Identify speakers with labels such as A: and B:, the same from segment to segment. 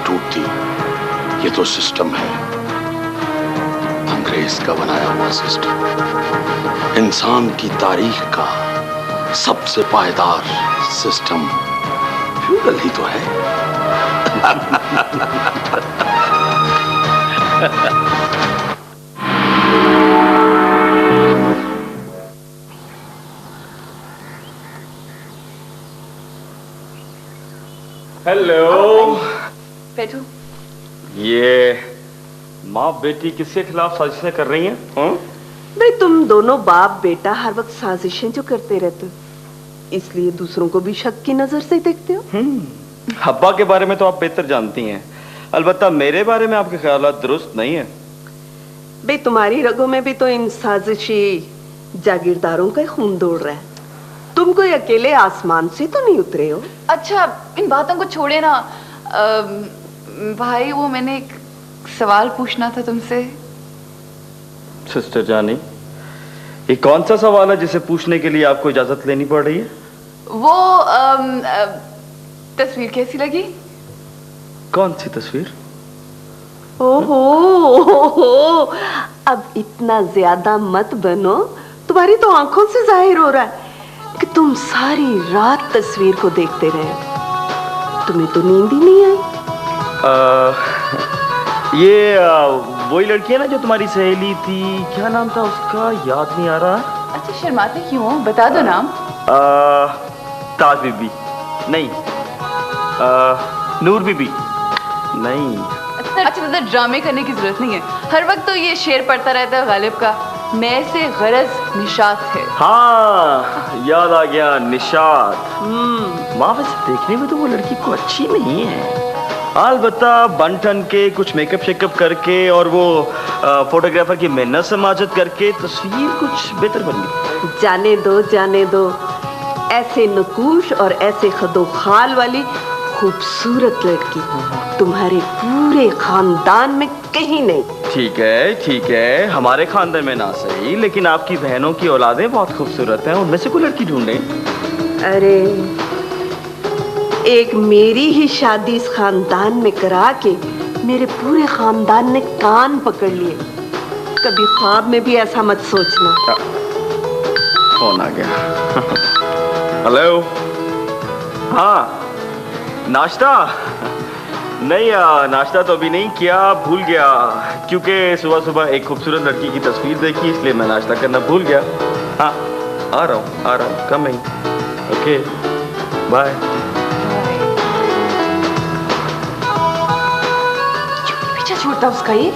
A: टूटती। ये तो सिस्टम है, अंग्रेज का बनाया हुआ सिस्टम, इंसान की तारीख का सबसे पायदार सिस्टम फ्यूडल ही तो है।
B: हेलो,
C: बैठो।
B: ये माँ बेटी किसके खिलाफ साजिशें कर रही हैं?
C: भाई तुम दोनों बाप बेटा हर वक्त साजिशें जो करते रहते हो, इसलिए दूसरों को भी शक की नजर से देखते हो।
B: अब्बा के बारे में तो आप बेहतर जानती हैं, अलबत्ता मेरे बारे में आपके ख्यालात दुरुस्त नहीं है।
C: भाई तुम्हारी रगों में भी तो इन साजिशी जागीरदारों का खून दौड़ रहा है। तुम कोई अकेले आसमान से तो नहीं उतरे हो।
D: अच्छा, इन बातों को छोड़े ना। भाई, वो मैंने एक सवाल पूछना था तुमसे।
B: सिस्टर जानी, ये कौन सा सवाल है जिसे पूछने के लिए आपको इजाजत लेनी पड़ रही है?
D: वो तस्वीर कैसी लगी?
B: कौन सी तस्वीर?
C: ओहो, अब इतना ज्यादा मत बनो। तुम्हारी तो आंखों से जाहिर हो रहा है कि तुम सारी रात तस्वीर को देखते रहे। तुम्हें तो नींद ही नहीं आई।
B: ये वही लड़की है ना जो तुम्हारी सहेली थी, क्या नाम था उसका, याद नहीं आ रहा।
D: अच्छा, शर्माते क्यों हो? बता दो नाम।
B: ताज बीबी नहीं, नूर बीबी नहीं।
D: अच्छा, तो ड्रामे करने की जरूरत नहीं है। हर वक्त तो ये शेर पढ़ता रहता है गालिब का, मैं से गरज निशात है।
B: हाँ, याद आ गया, निशात। माँ वैसे देखने में तो वो लड़की को अच्छी नहीं है, अलबत्ता बन ठन के कुछ मेकअप शेकअप करके और वो फोटोग्राफर की मेहनत समाजत करके तस्वीर कुछ बेहतर बन गई।
C: जाने दो, जाने दो। ऐसे नकूश और ऐसे खदोखाल वाली खूबसूरत लड़की तुम्हारे पूरे खानदान में कहीं नहीं।
B: ठीक है, हमारे खानदान में ना सही, लेकिन आपकी बहनों की औलादें बहुत खूबसूरत हैं, उनमें से कोई लड़की ढूंढे।
C: अरे, एक मेरी ही शादी इस खानदान में करा के मेरे पूरे खानदान ने कान पकड़ लिए। कभी ख्वाब में भी ऐसा मत सोचना।
B: फोन आ गया। हेलो, हाँ, नाश्ता? नहीं, नाश्ता तो अभी नहीं किया, भूल गया, क्योंकि सुबह सुबह एक खूबसूरत लड़की की तस्वीर देखी, इसलिए मैं नाश्ता करना भूल गया। हाँ, आ रहा हूँ, कमिंग। Okay, bye.
D: पीछा छोड़ता उसका ये?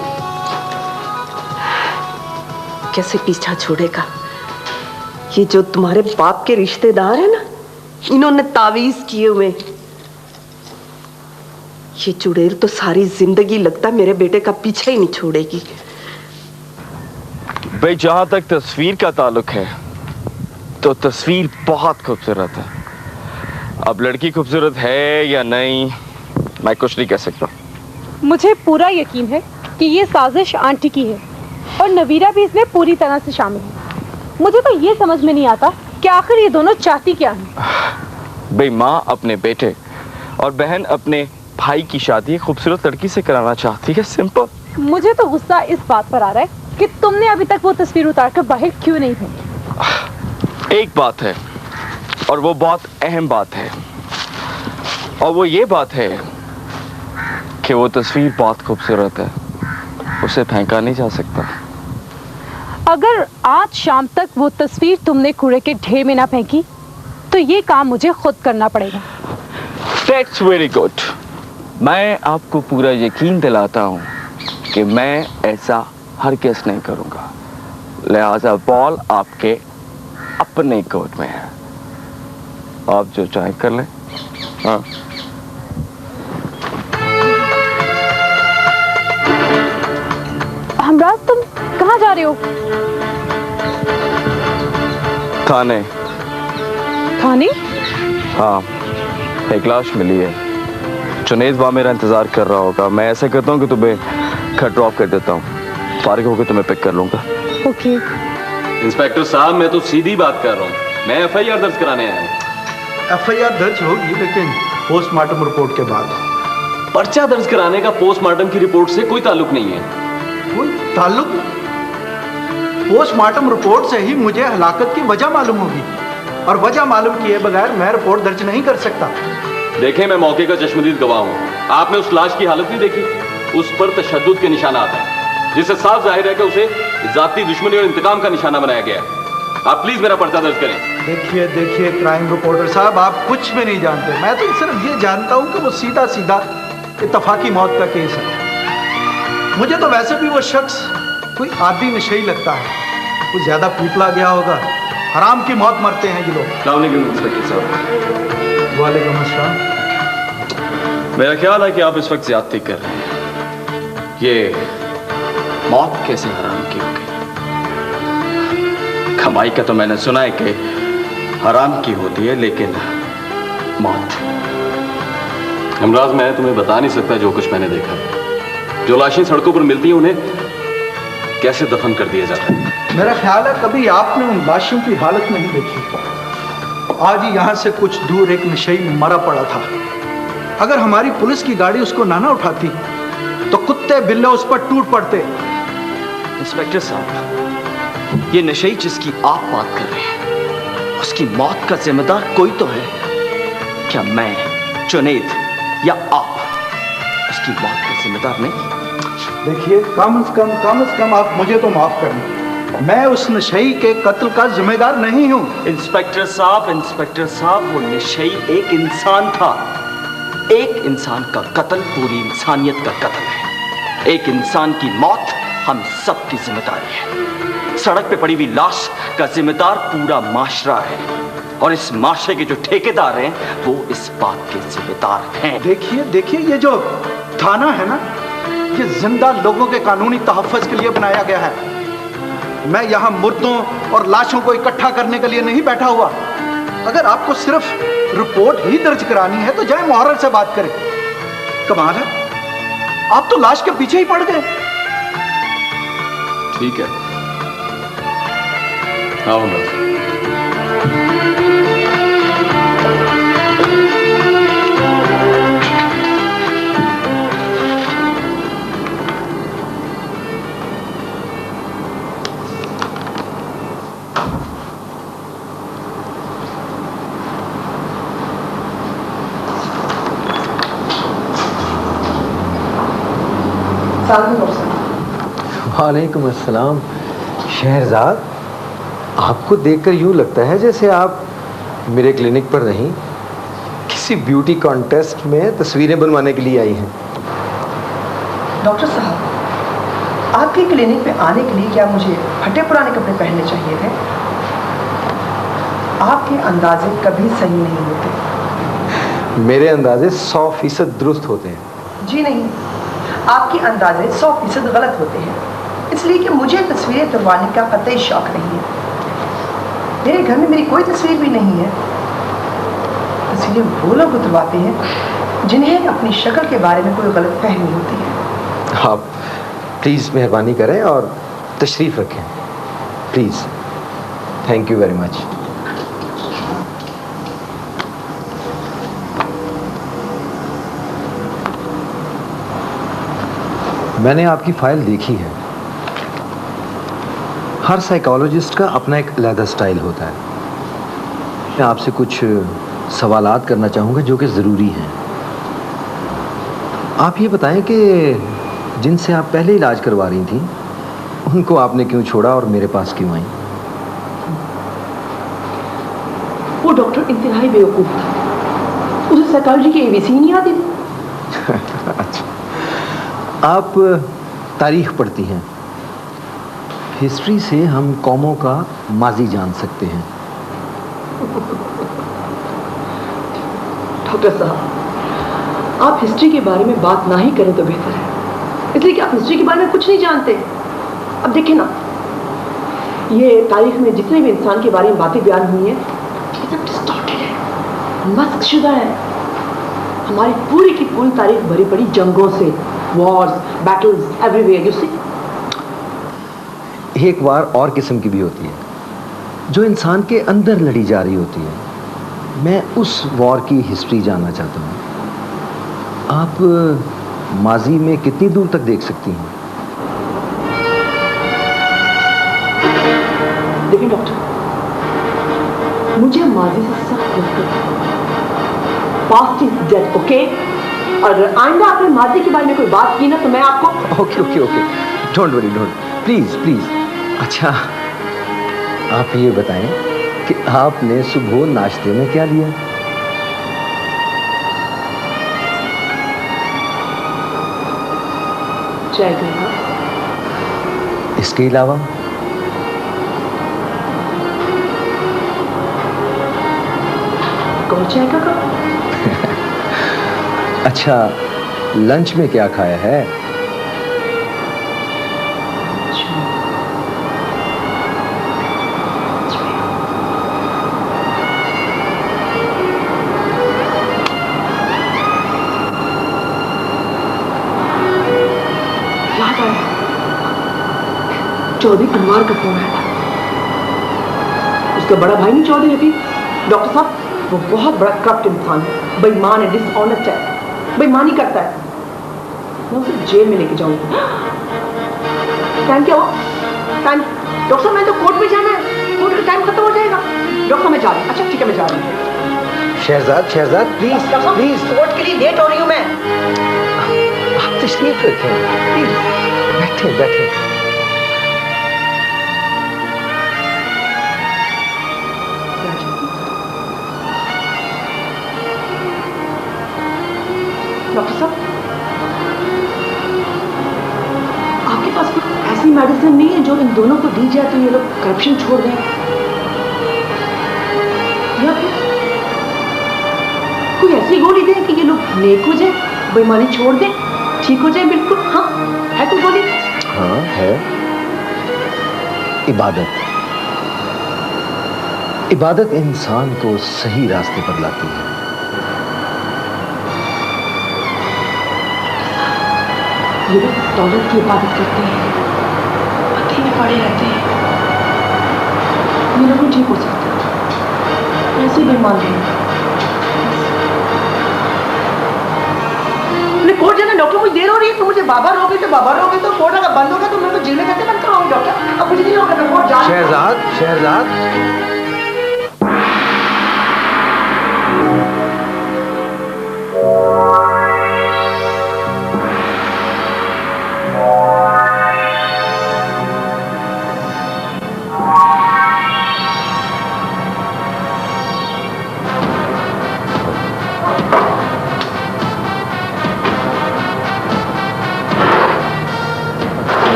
C: कैसे पीछा छोड़ेगा? ये जो तुम्हारे बाप के रिश्तेदार है ना, इन्होंने तावीज किए हुए। ये चुड़ैल तो सारी जिंदगी लगता मेरे बेटे का पीछा ही नहीं छोड़ेगी।
B: भाई, जहां तक तस्वीर का ताल्लुक है तो तस्वीर बहुत खूबसूरत है। अब लड़की खूबसूरत है या नहीं, मैं कुछ नहीं कह सकता।
E: मुझे पूरा यकीन है कि ये साजिश आंटी की है और नवीरा भी इसमें पूरी तरह से शामिल है। मुझे तो ये समझ में नहीं आता कि आखिर ये दोनों चाहती क्या है।
B: भाई, माँ अपने बेटे और बहन अपने भाई की शादी खूबसूरत लड़की से कराना चाहती है, सिंपल।
E: मुझे तो गुस्सा इस बात पर आ रहा है कि तुमने अभी तक वो तस्वीर उतार कर बाहर क्यों नहीं फेंकी।
B: एक बात है, और वो बहुत अहम बात है, और वो ये बात है कि वो तस्वीर बहुत खूबसूरत है, उसे फेंका नहीं जा सकता।
E: अगर आज शाम तक वो तस्वीर तुमने कूड़े के ढेर में ना फेंकी तो ये काम मुझे खुद करना पड़ेगा।
B: That's very good. मैं आपको पूरा यकीन दिलाता हूँ कि मैं ऐसा हरगिज़ नहीं करूँगा, लिहाजा बॉल आपके अपने कोर्ट में है, आप जो चाहे कर लें। हाँ,
E: हमराज, तुम कहाँ जा रहे हो?
B: थाने।
E: थाने?
B: हाँ, एक लाश मिली है, जुनेद वहाँ मेरा इंतजार कर रहा होगा। मैं ऐसा करता हूँ कि तुम्हें घर ड्रॉप कर देता हूँ, फारिग होकर तुम्हें पिक कर लूँगा।
E: ओके।
F: इंस्पेक्टर साहब, मैं तो सीधी बात कर रहा हूँ, मैं एफआईआर दर्ज कराने आया हूँ।
G: एफआईआर दर्ज होगी, लेकिन पोस्टमार्टम रिपोर्ट के बाद।
F: पर्चा दर्ज कराने का पोस्टमार्टम की रिपोर्ट से कोई ताल्लुक नहीं है।
G: कोई ताल्लुक? पोस्टमार्टम रिपोर्ट से ही मुझे हलाकत की वजह मालूम होगी, और वजह मालूम किए बगैर मैं रिपोर्ट दर्ज नहीं कर सकता।
F: देखें, मैं मौके का चश्मदीद गवाह हूं। आपने उस लाश की हालत नहीं देखी? उस पर तशद्दुद के निशानात हैं, जिससे साफ जाहिर है कि उसे जाती दुश्मनी और इंतकाम का निशाना बनाया गया है। आप प्लीज मेरा पर्चा दर्ज करें।
G: देखिए देखिए क्राइम रिपोर्टर साहब, आप कुछ भी नहीं जानते। मैं तो सिर्फ ये जानता हूं कि वो सीधा सीधा इत्तफाकी मौत का केस है। मुझे तो वैसे भी वो शख्स कोई आदि नशे ही लगता है। वो ज्यादा पीपला गया होगा। हराम की मौत मरते हैं ये लोग।
F: अस्सलाम वालेकुम इंस्पेक्टर साहब।
G: वालेकुम अस्सलाम।
B: मेरा ख्याल है कि आप इस वक्त ज्यादती कर रहे हैं। ये मौत कैसे हराम की हो गई? कमाई का तो मैंने सुना है कि हराम की होती है, लेकिन मौत।
F: हमराज, मैं तुम्हें बता नहीं सकता जो कुछ मैंने देखा। जो लाशें सड़कों पर मिलती हैं उन्हें कैसे दफन कर दिया जाता है।
G: मेरा ख्याल है कभी आपने उन लाशों की हालत नहीं देखी। आज ही यहाँ से कुछ दूर एक नशेई मरा पड़ा था। अगर हमारी पुलिस की गाड़ी उसको ना उठाती तो कुत्ते बिल्ले उस पर टूट पड़ते।
B: इंस्पेक्टर साहब, ये नशेई जिसकी आप बात कर रहे हैं, उसकी मौत का जिम्मेदार कोई तो है। क्या मैं, जुनैद या आप उसकी मौत का जिम्मेदार नहीं?
G: देखिए, कम से कम आप मुझे तो माफ करना। मैं उस नशेई के कत्ल का जिम्मेदार नहीं हूं।
B: इंस्पेक्टर साहब, वो नशेई एक इंसान था। एक इंसान का कत्ल पूरी इंसानियत का कत्ल है। एक इंसान की मौत हम सब की जिम्मेदारी है। सड़क पे पड़ी हुई लाश का जिम्मेदार पूरा माशरा है, और इस माशरे के जो ठेकेदार हैं वो इस बात के जिम्मेदार हैं।
G: देखिए ये जो थाना है ना, ये जिंदा लोगों के कानूनी तहफ़्फ़ुज़ के लिए बनाया गया है। मैं यहाँ मुर्दों और लाशों को इकट्ठा करने के लिए नहीं बैठा हुआ। अगर आपको सिर्फ रिपोर्ट ही दर्ज करानी है तो जाए मुहर्रिर से बात करें। कमाल है, आप तो लाश के पीछे ही पड़ गए।
F: ठीक है, आओ हमराज।
H: वालेकुम अस्सलाम। शहरजाद, आपको देखकर यूँ लगता है जैसे आप मेरे क्लिनिक पर नहीं, किसी ब्यूटी कॉन्टेस्ट में तस्वीरें बनवाने के लिए आई हैं।
I: डॉक्टर साहब, आपके क्लिनिक में आने के लिए क्या मुझे फटे पुराने कपड़े पहनने चाहिए थे? आपके अंदाजे कभी सही नहीं होते।
H: मेरे अंदाजे 100% दुरुस्त होते हैं।
I: जी नहीं, आपके अंदाजे 100% गलत होते हैं, इसलिए कि मुझे तस्वीरें तुलवाने का कतई शौक नहीं है। मेरे घर में मेरी कोई तस्वीर भी नहीं है। तस्वीरें वो लोग उतरवाते हैं जिन्हें अपनी शक्ल के बारे में कोई गलत फहमी होती है।
H: आप प्लीज़ मेहरबानी करें और तशरीफ़ रखें, please. Thank you very much. मैंने आपकी फ़ाइल देखी है। हर साइकोलॉजिस्ट का अपना एक अलग स्टाइल होता है। मैं आपसे कुछ सवालात करना चाहूँगा जो कि ज़रूरी हैं। आप ये बताएं कि जिनसे आप पहले इलाज करवा रही थी उनको आपने क्यों छोड़ा और मेरे पास क्यों आई?
I: वो डॉक्टर इंतहाई बेवकूफ़ था। उसे साइकोलॉजी की ABC नहीं आती थी।
H: अच्छा, आप तारीख पढ़ती हैं। हिस्ट्री से हम कौमों का माजी जान सकते हैं।
I: डॉक्टर साहब, आप हिस्ट्री के बारे में बात ना ही करें तो बेहतर है, इसलिए कि आप हिस्ट्री के बारे में कुछ नहीं जानते। अब देखें ना, ये तारीख में जितने भी इंसान के बारे में बातें बयान हुई हैं, ये सब डिस्टॉर्टेड है, मस्कशुदा है। हमारी पूरी की पूरी तारीख भरी पड़ी जंगों से, Wars, battles everywhere. You see,
H: एक वार और किस्म की भी होती है जो इंसान के अंदर लड़ी जा रही होती है। मैं उस वॉर की हिस्ट्री जानना चाहता हूँ। आप माजी में कितनी दूर तक देख सकती हैं?
I: देखिए डॉक्टर, मुझे माजी से सख्त नफरत है। Past is dead, okay? और आइंदा आपने माजी के बारे में कोई बात की ना तो मैं आपको
H: okay okay okay, don't worry, don't, please please. अच्छा, आप ये बताएं कि आपने सुबह नाश्ते में क्या लिया?
I: चाय दूंगा।
H: इसके अलावा?
I: कौन चाय का कप?
H: अच्छा, लंच में क्या खाया है?
I: याद आया, चौधरी अनवार का फोन आया था। उसका बड़ा भाई नहीं चौधरी रफीक, डॉक्टर साहब, वो बहुत बड़ा करप्ट इंसान है, बेईमान है, डिसऑनेस्ट है, बेईमानी करता है। मैं उसे जेल में लेके जाऊंगी। टाइम क्या हुआ? टाइम, डॉक्टर साहब मैं तो कोर्ट में जाना है, कोर्ट का टाइम खत्म हो जाएगा। डॉक्टर मैं जा रही हूँ। अच्छा ठीक है, मैं जा रही हूँ।
H: Shahzad, Shahzad please please,
I: court के लिए लेट हो रही हूँ मैं।
H: आप तशरीफ रखें, प्लीज बैठे बैठे।
I: डॉक्टर साहब, आपके पास कोई ऐसी मेडिसिन नहीं है जो इन दोनों को दी जाए तो ये लोग करप्शन छोड़ दें, या फिर कोई ऐसी गोली दें कि ये लोग नेक हो जाए, बेईमानी छोड़ दें, ठीक हो जाए बिल्कुल? हाँ, है कोई गोली?
H: हाँ है, इबादत। इबादत इंसान को सही रास्ते पर लाती है।
I: ये लोग दौलत की इबादत करते हैं, पति में पड़े रहते हैं, ये लोग ठीक हो सकते हैं, ऐसे बेईमान नहीं। कोर्ट जाना डॉक्टर, मुझे देर हो रही है, तो मुझे बाबा रोगे तो बाबा रोगे तो कोर्ट अगर बंद होगा तो मैं तो जेल में कैसे बंद कराऊंगी डॉक्टर? अब मुझे नहीं होगा, मैं कोर्ट जा रही हूं।
H: शहजाद, शहजाद,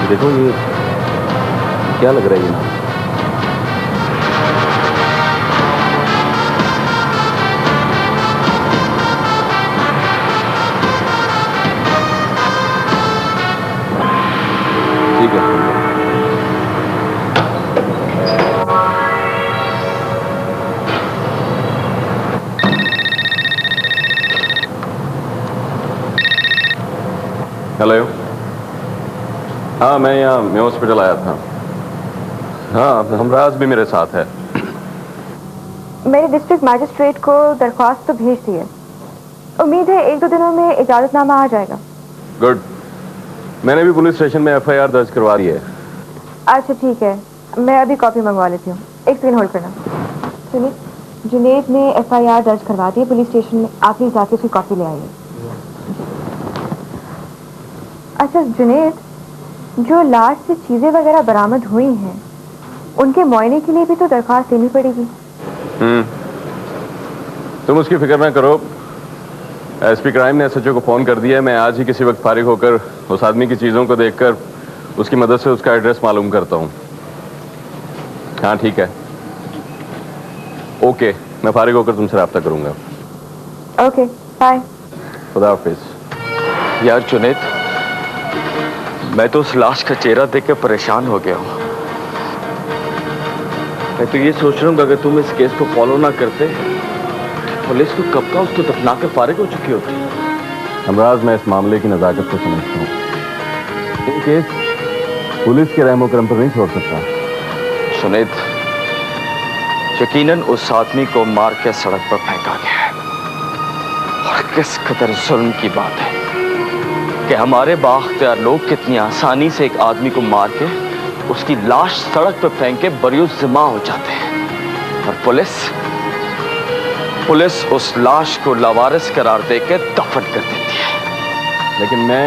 F: देखो ये क्या लग रहा है ये नाम? ठीक है, हेलो। हाँ, मैं यहाँ मैं हॉस्पिटल आया था। हाँ, हमराज भी मेरे साथ है।
J: मेरे डिस्ट्रिक्ट मैजिस्ट्रेट को दरख्वास्त तो भेज दी है। उम्मीद है 1-2 दिनों में इजाजतनामा आ जाएगा।
F: गुड। मैंने भी पुलिस स्टेशन में FIR दर्ज करवा दी है।
J: अच्छा ठीक है, मैं अभी कॉपी मंगवा लेती हूँ। एक सेकंड होल्ड करना। सुनिए, जुनेद ने FIR दर्ज करवा दी है पुलिस स्टेशन में, आप प्लीज जाके उसकी कॉपी ले आइए। अच्छा जुनेद, जो लाश से चीजें वगैरह बरामद हुई हैं, उनके मुआयने के लिए भी तो दरख्वास्त देनी पड़ेगी।
F: तुम उसकी फिक्र ना करो। SP क्राइम ने SHO को फोन कर दिया है। मैं आज ही किसी वक्त फारिग होकर उस आदमी की चीजों को देखकर उसकी मदद से उसका एड्रेस मालूम करता हूँ। हाँ ठीक है, ओके, मैं फारिग होकर तुमसे राब्ता करूंगा।
J: Okay, bye.
F: खुदा हाफिज।
B: यार जुनेद, मैं तो उस लाश का चेहरा देख के परेशान हो गया हूँ। मैं तो ये सोच रहा हूँ कि अगर तुम इस केस को फॉलो ना करते, पुलिस को कब का उसको दफना के फारिग हो चुकी होती।
F: हमराज, मैं इस मामले की नजाकत को समझता हूँ। इन केस पुलिस के रहमो करम पर नहीं छोड़ सकता।
B: सुनीत, यकीनन उस आदमी को मार के सड़क पर फेंका गया है। और किस कदर जुल्म की बात है कि हमारे बाख्तियार लोग कितनी आसानी से एक आदमी को मार के उसकी लाश सड़क पर फेंक के बरियुज़्ज़िमा हो जाते हैं। और पुलिस उस लाश को लावारिस करार देकर दफन कर देती है।
F: लेकिन मैं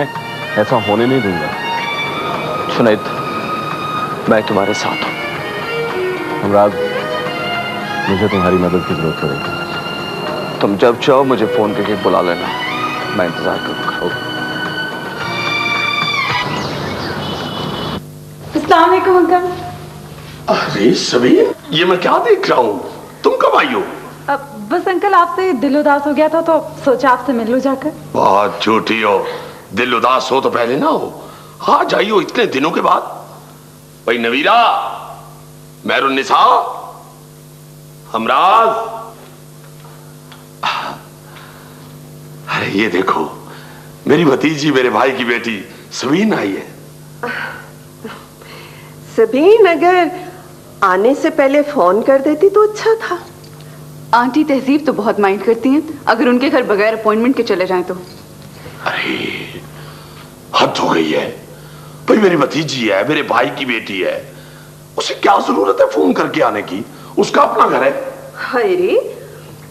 F: ऐसा होने नहीं दूंगा।
B: सुनीत, मैं तुम्हारे साथ हूं।
F: हमराज, मुझे तुम्हारी मदद की जरूरत पड़ेगी।
B: तुम जब चाहो मुझे फोन करके बुला लेना, मैं इंतजार करूंगा।
E: अस्सलाम वालेकुम अंकल।
A: अरे सबीन, ये मैं क्या देख रहा हूँ? तुम कब आई हो?
E: अब बस अंकल आपसे दिल उदास हो गया था तो सोचा आपसे मिल लो जाकर।
A: बहुत झूठी हो। दिल उदास हो तो पहले ना हो, आज आई हो इतने दिनों के बाद। भाई नवीरा, मेहरुन्निसा, हमराज, अरे ये देखो, मेरी भतीजी, मेरे भाई की बेटी सबीन आई है।
C: सबीन, अगर आने से पहले फोन कर देती तो अच्छा था।
D: आंटी तहजीब तो बहुत माइंड करती हैं अगर उनके घर बगैर अपॉइंटमेंट के चले जाएं तो।
A: अरे हद हो गई है भाई, मेरी भतीजी है, मेरे भाई की बेटी है, उसे क्या जरूरत है फोन करके आने की? उसका अपना घर है।
C: अरे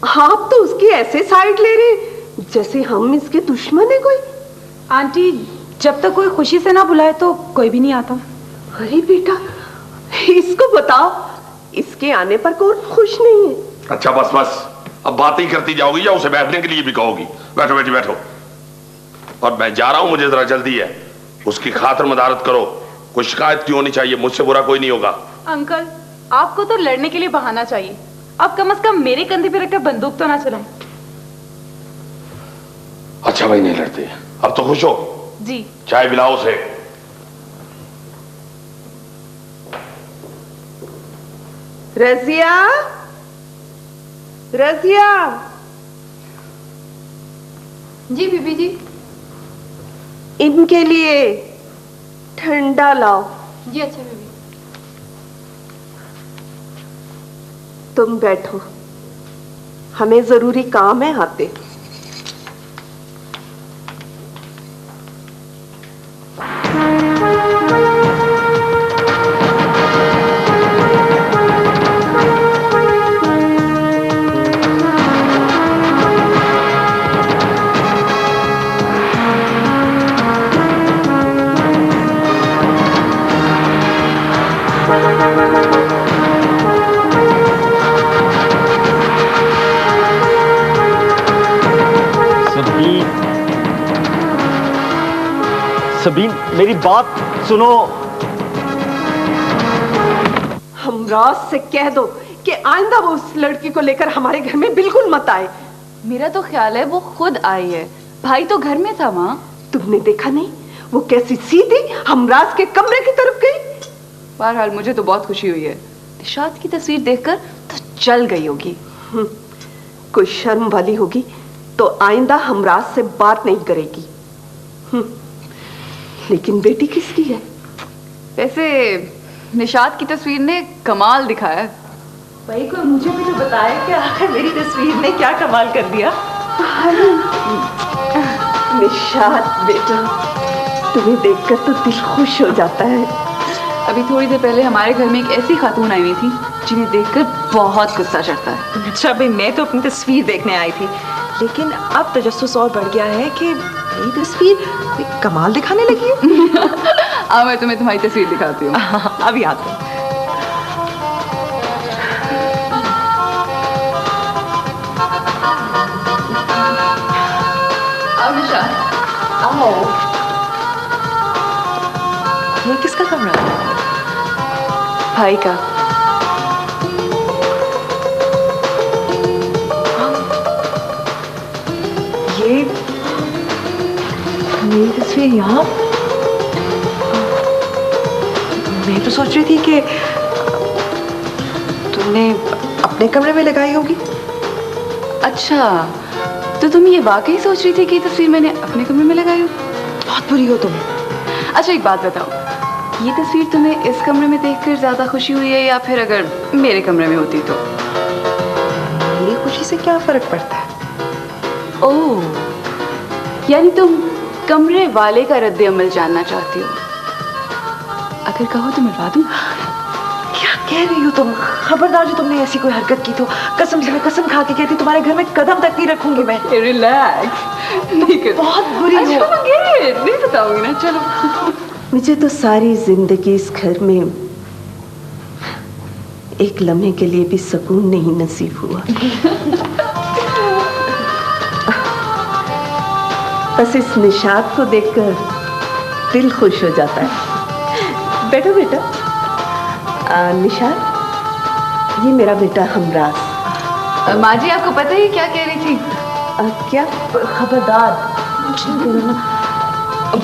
C: आप तो उसकी ऐसे साइड ले रहे जैसे हम इसके दुश्मन है कोई।
E: आंटी, जब तक कोई खुशी से ना बुलाए तो कोई भी नहीं आता।
C: अरे बेटा, इसको बताओ, इसके आने पर कौन खुश नहीं है?
A: अच्छा बस बस, अब बातें ही करती जाओगी या उसे बैठने के लिए भी कहोगी? बैठो बेटी बैठो। और मैं जा रहा हूं, मुझे जरा जल्दी है। उसकी खातिर मदारत करो, कोई शिकायत क्यों होनी चाहिए, मुझसे बुरा कोई नहीं होगा।
E: अंकल, आपको तो लड़ने के लिए बहाना चाहिए। अब कम से कम मेरे कंधे पे रखकर बंदूक तो ना चलाएं।
A: अच्छा भाई, नहीं लड़ते, अब तो खुश हो?
E: जी।
A: चाय पिलाओ उसे।
C: रजिया, रजिया।
D: जी बीबी जी।
C: इनके लिए ठंडा लाओ।
D: जी अच्छा बीबी।
C: तुम बैठो, हमें जरूरी काम है आते।
B: सबीन, मेरी बात सुनो।
C: हमराज से कह दो कि आइंदा वो उस लड़की को लेकर हमारे घर में बिल्कुल मत आए।
D: मेरा तो ख्याल है वो खुद आई है, भाई तो घर में था। माँ,
C: तुमने देखा नहीं वो कैसी सीधी हमराज के कमरे की तरफ गई?
D: बहरहाल मुझे तो बहुत खुशी हुई है। निशात की तस्वीर देखकर तो चल गई होगी।
C: कोई शर्म वाली होगी तो आइंदा हमराज से बात नहीं करेगी। लेकिन बेटी किसकी है?
D: वैसे निशात की तस्वीर ने कमाल दिखाया है।
I: भाई को मुझे भी तो बताया कि आखिर मेरी तस्वीर ने क्या कमाल कर दिया।
C: निशात बेटा, तुम्हें देखकर तो दिल खुश हो जाता है।
D: अभी थोड़ी देर पहले हमारे घर में एक ऐसी खातून आई हुई थी जिन्हें देखकर बहुत गुस्सा चढ़ता है।
I: अच्छा भाई, मैं तो अपनी तस्वीर देखने आई थी, लेकिन अब तजस्सुस और बढ़ गया है कि मेरी तस्वीर कोई कमाल दिखाने लगी है।
D: आओ मैं तुम्हें तुम्हारी तस्वीर दिखाती हूँ।
I: अभी आते हैं।
D: आओ निशात,
I: आओ। ये किसका कमरा है?
D: भाई का।
I: ये मेरी तस्वीर यहाँ। मैं तो सोच रही थी कि तुमने अपने कमरे में लगाई होगी।
D: अच्छा, तो तुम ये वाकई सोच रही थी कि ये तस्वीर मैंने अपने कमरे में लगाई हो?
I: बहुत बुरी हो तुम।
D: अच्छा एक बात बताओ, ये तस्वीर तुम्हें इस कमरे में देखकर ज्यादा खुशी हुई है या फिर अगर मेरे कमरे में होती तो?
I: मेरी खुशी से क्या फर्क पड़ता है?
D: ओह, यानी तुम कमरे वाले का रद्द अमल जानना चाहती हो? अगर कहो तो मिलवा दूं।
I: क्या कह रही हो तुम? खबरदार जो तुमने ऐसी कोई हरकत की तो कसम से मैं कसम खा के कहती तुम्हारे घर में कदम तक नहीं रखूंगी मैं।
D: रिलैक्स, नहीं कर।
I: बहुत बुरी हो।
D: अच्छा नहीं बताऊंगी ना, चलो।
C: मुझे तो सारी जिंदगी इस घर में एक लम्हे के लिए भी सुकून नहीं नसीब हुआ। बस इस निशात को देखकर दिल खुश हो जाता है। बैठो बेटा। निशात, ये मेरा बेटा हमराज।
D: माँ जी आपको पता है क्या कह रही थी?
C: क्या?
I: खबरदार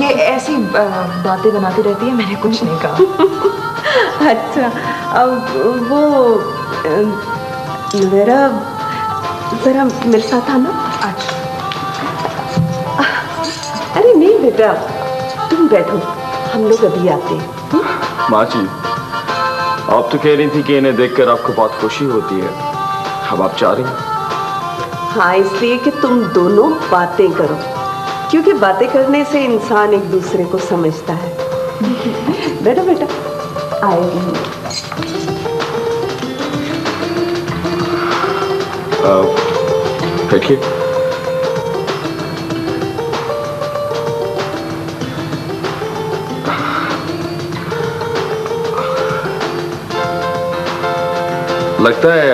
I: ये ऐसी बातें बनाती रहती है, मैंने कुछ नहीं कहा।
C: अच्छा, अब वो मेरा जरा मेरे साथ आना।
I: अच्छा।
C: अरे नहीं बेटा, तुम बैठो, हम लोग अभी आते हैं।
B: माँ जी, आप तो कह रही थी कि इन्हें देखकर आपको बहुत खुशी होती है, अब आप चाह रही हैं?
C: हाँ, इसलिए कि तुम दोनों बातें करो, क्योंकि बातें करने से इंसान एक दूसरे को समझता है। बैठो बेटा, आएगी।
B: देखिए, लगता है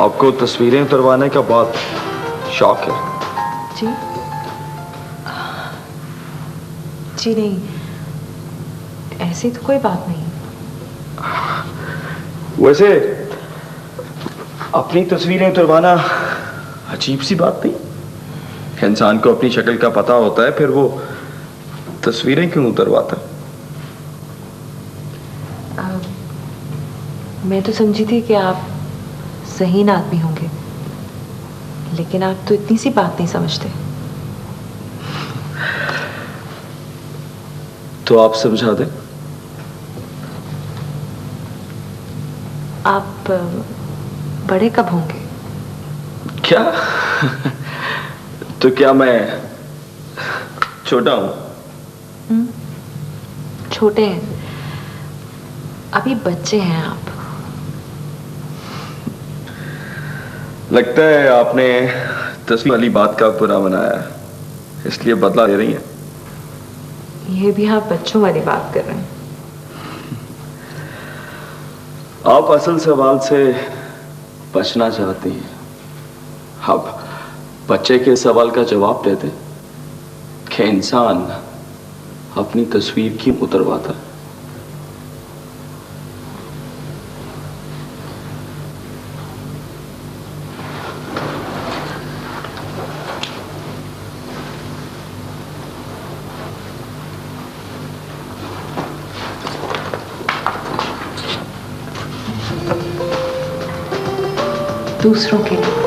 B: आपको तस्वीरें उतरवाने का बहुत शौक है।
I: जी जी नहीं, ऐसी तो कोई बात नहीं।
B: वैसे अपनी तस्वीरें उतरवाना अजीब सी बात नहीं। इंसान को अपनी शक्ल का पता होता है, फिर वो तस्वीरें क्यों उतरवाता?
I: मैं तो समझी थी कि आप ज़हीन आदमी होंगे, लेकिन आप तो इतनी सी बात नहीं समझते।
B: तो आप समझा दें।
I: आप बड़े कब होंगे?
B: क्या? तो क्या मैं छोटा हूं?
I: छोटे हैं, अभी बच्चे हैं आप।
B: लगता है आपने तस्वीर वाली बात का बुरा मनाया, इसलिए बदला ले रही हैं।
I: ये भी आप बच्चों वाली बात कर रहे हैं।
B: आप असल सवाल से बचना चाहती हैं। अब बच्चे के सवाल का जवाब दे दें कि इंसान अपनी तस्वीर क्यों उतरवाता है।
I: दूसरों के लिए।